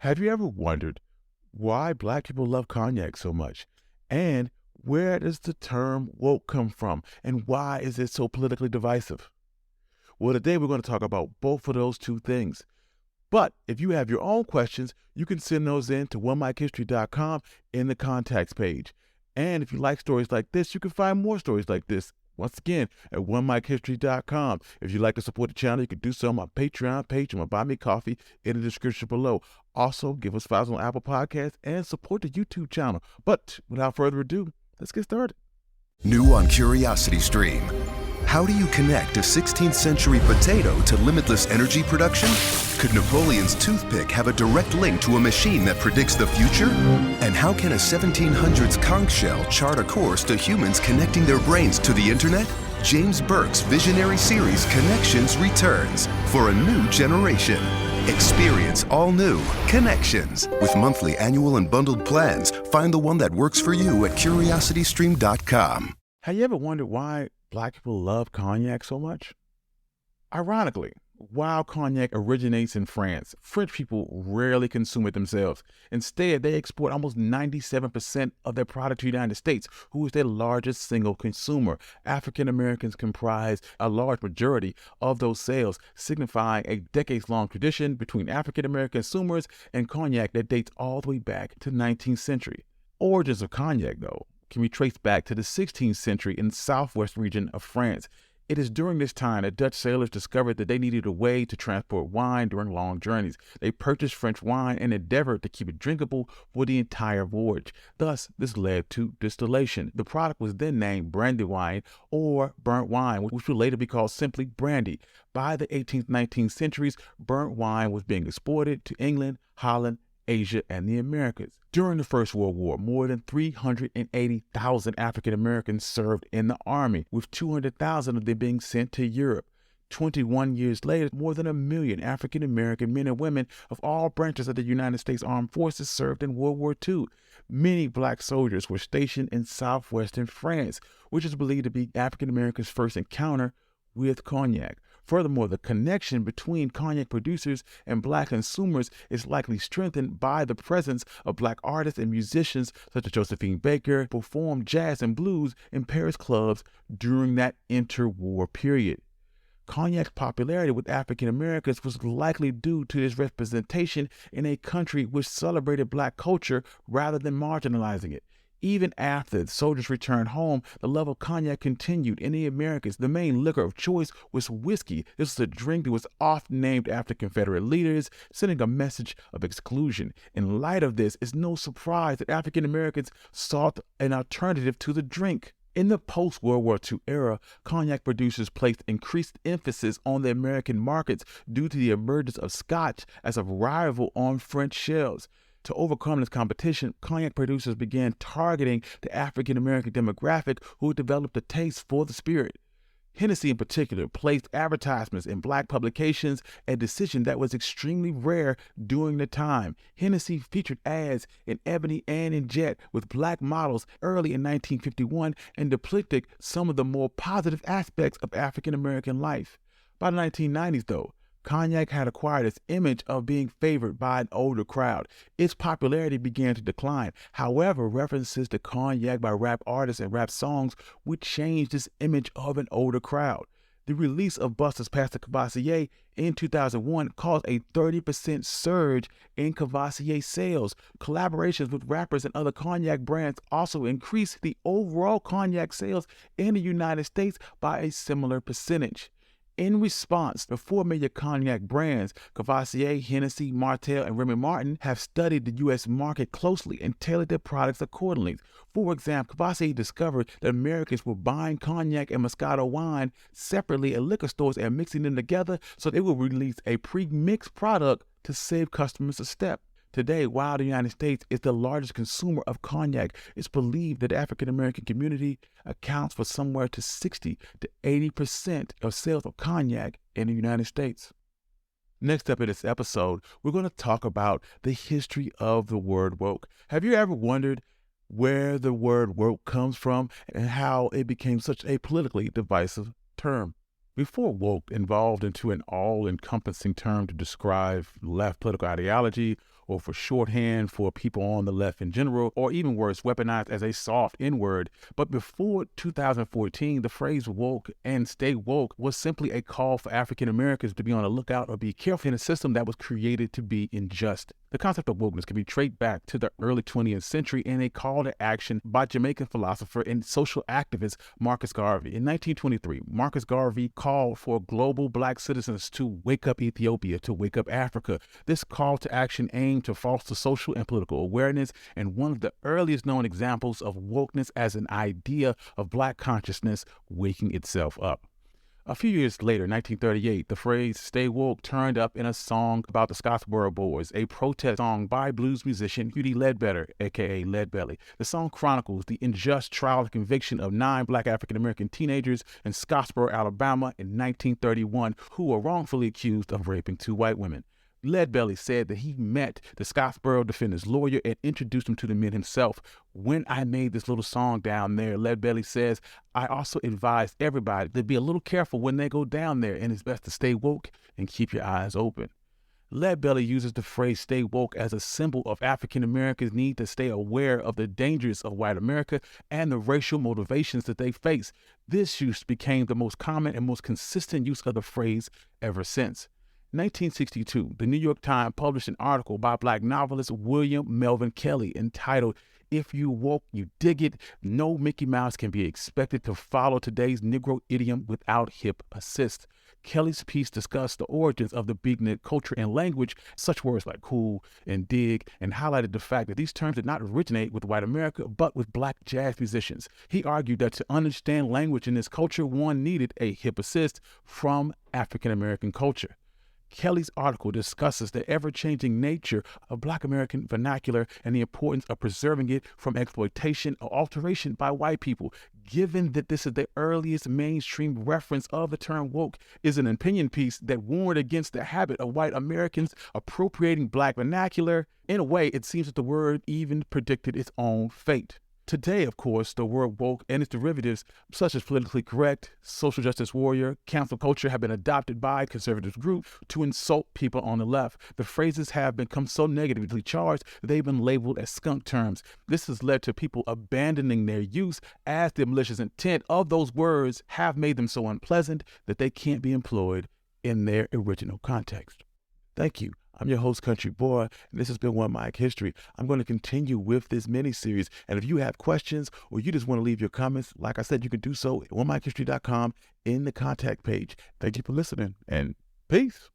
Have you ever wondered why Black people love cognac so much? And where does the term woke come from? And why is it so politically divisive? Well, today we're going to talk about both of those two things. But if you have your own questions, you can send those in to onemichistory.com in the contacts page. And if you like stories like this, you can find more stories like this once again at onemichistory.com. If you'd like to support the channel, you can do so on my Patreon page and my Buy Me Coffee in the description below. Also, give us 5 on Apple Podcasts and support the YouTube channel. But without further ado, let's get started. New on Curiosity Stream. How do you connect a 16th century potato to limitless energy production? Could Napoleon's toothpick have a direct link to a machine that predicts the future? And how can a 1700s conch shell chart a course to humans connecting their brains to the internet? James Burke's visionary series Connections returns for a new generation. Experience all new Connections. With monthly, annual, and bundled plans, find the one that works for you at curiositystream.com. Have you ever wondered why Black people love cognac so much? Ironically, while cognac originates in France, French people rarely consume it themselves. Instead, they export almost 97% of their product to the United States, who is their largest single consumer. African Americans comprise a large majority of those sales, signifying a decades-long tradition between African American consumers and cognac that dates all the way back to the 19th century. Origins of cognac, though, can be traced back to the 16th century in the southwest region of France. It is during this time that Dutch sailors discovered that they needed a way to transport wine during long journeys. They purchased French wine and endeavored to keep it drinkable for the entire voyage. Thus, this led to distillation. The product was then named brandy wine or burnt wine, which would later be called simply brandy. By the 18th, 19th centuries, burnt wine was being exported to England, Holland, Asia, and the Americas. During the First World War, more than 380,000 African Americans served in the Army, with 200,000 of them being sent to Europe. 21 years later, more than 1 million African American men and women of all branches of the United States Armed Forces served in World War II. Many Black soldiers were stationed in southwestern France, which is believed to be African Americans' first encounter with cognac. Furthermore, the connection between cognac producers and Black consumers is likely strengthened by the presence of Black artists and musicians such as Josephine Baker performed jazz and blues in Paris clubs during that interwar period. Cognac's popularity with African Americans was likely due to its representation in a country which celebrated Black culture rather than marginalizing it. Even after the soldiers returned home, the love of cognac continued in the Americas. The main liquor of choice was whiskey. This was a drink that was often named after Confederate leaders, sending a message of exclusion. In light of this, it's no surprise that African Americans sought an alternative to the drink. In the post-World War II era, cognac producers placed increased emphasis on the American markets due to the emergence of Scotch as a rival on French shelves. To overcome this competition, cognac producers began targeting the African American demographic who developed a taste for the spirit. Hennessy in particular placed advertisements in Black publications, a decision that was extremely rare during the time. Hennessy featured ads in ebony and in jet with Black models early in 1951 and depicted some of the more positive aspects of African American life. By the 1990s, though, cognac had acquired its image of being favored by an older crowd. Its popularity began to decline. However, references to cognac by rap artists and rap songs would change this image of an older crowd. The release of Buster's Pass the Cavassier in 2001 caused a 30% surge in Cavassier sales. Collaborations with rappers and other cognac brands also increased the overall cognac sales in the United States by a similar percentage. In response, the 4 major cognac brands, Cavassier, Hennessy, Martell, and Remy Martin, have studied the U.S. market closely and tailored their products accordingly. For example, Cavassier discovered that Americans were buying cognac and Moscato wine separately at liquor stores and mixing them together, so they would release a pre-mixed product to save customers a step. Today, while the United States is the largest consumer of cognac, it's believed that the African American community accounts for somewhere to 60 to 80% of sales of cognac in the United States. Next up in this episode, we're going to talk about the history of the word woke. Have you ever wondered where the word woke comes from and how it became such a politically divisive term? Before woke evolved into an all-encompassing term to describe left political ideology or for shorthand for people on the left in general, or even worse, weaponized as a soft N-word. But before 2014, the phrase woke and stay woke was simply a call for African Americans to be on the lookout or be careful in a system that was created to be unjust. The concept of wokeness can be traced back to the early 20th century in a call to action by Jamaican philosopher and social activist Marcus Garvey. In 1923, Marcus Garvey called for global black citizens to wake up Ethiopia, to wake up Africa. This call to action aimed to foster social and political awareness, and one of the earliest known examples of wokeness as an idea of black consciousness waking itself up. A few years later, 1938, the phrase "stay woke" turned up in a song about the Scottsboro Boys, a protest song by blues musician Hughie Ledbetter, aka Leadbelly. The song chronicles the unjust trial and conviction of 9 black African-American teenagers in Scottsboro, Alabama in 1931 who were wrongfully accused of raping 2 white women. Leadbelly said that he met the Scottsboro defendant's lawyer and introduced him to the men himself. When I made this little song down there, Leadbelly says, I also advised everybody to be a little careful when they go down there, and it's best to stay woke and keep your eyes open. Leadbelly uses the phrase "stay woke" as a symbol of African Americans' need to stay aware of the dangers of white America and the racial motivations that they face. This use became the most common and most consistent use of the phrase ever since. 1962, the New York Times published an article by black novelist William Melvin Kelly entitled, "If You Woke, You Dig It, No Mickey Mouse Can Be Expected to Follow Today's Negro Idiom Without Hip Assist." Kelly's piece discussed the origins of the beatnik culture and language, such words like cool and dig, and highlighted the fact that these terms did not originate with white America, but with black jazz musicians. He argued that to understand language in this culture, one needed a hip assist from African American culture. Kelly's article discusses the ever-changing nature of Black American vernacular and the importance of preserving it from exploitation or alteration by white people. Given that this is the earliest mainstream reference of the term woke, is an opinion piece that warned against the habit of white Americans appropriating Black vernacular. In a way, it seems that the word even predicted its own fate. Today, of course, the word woke and its derivatives, such as politically correct, social justice warrior, cancel culture, have been adopted by conservative groups to insult people on the left. The phrases have become so negatively charged that they've been labeled as skunk terms. This has led to people abandoning their use, as the malicious intent of those words have made them so unpleasant that they can't be employed in their original context. Thank you. I'm your host, Country Boy, and this has been One Mic History. I'm going to continue with this mini-series, and if you have questions or you just want to leave your comments, like I said, you can do so at onemichistory.com in the contact page. Thank you for listening, and peace.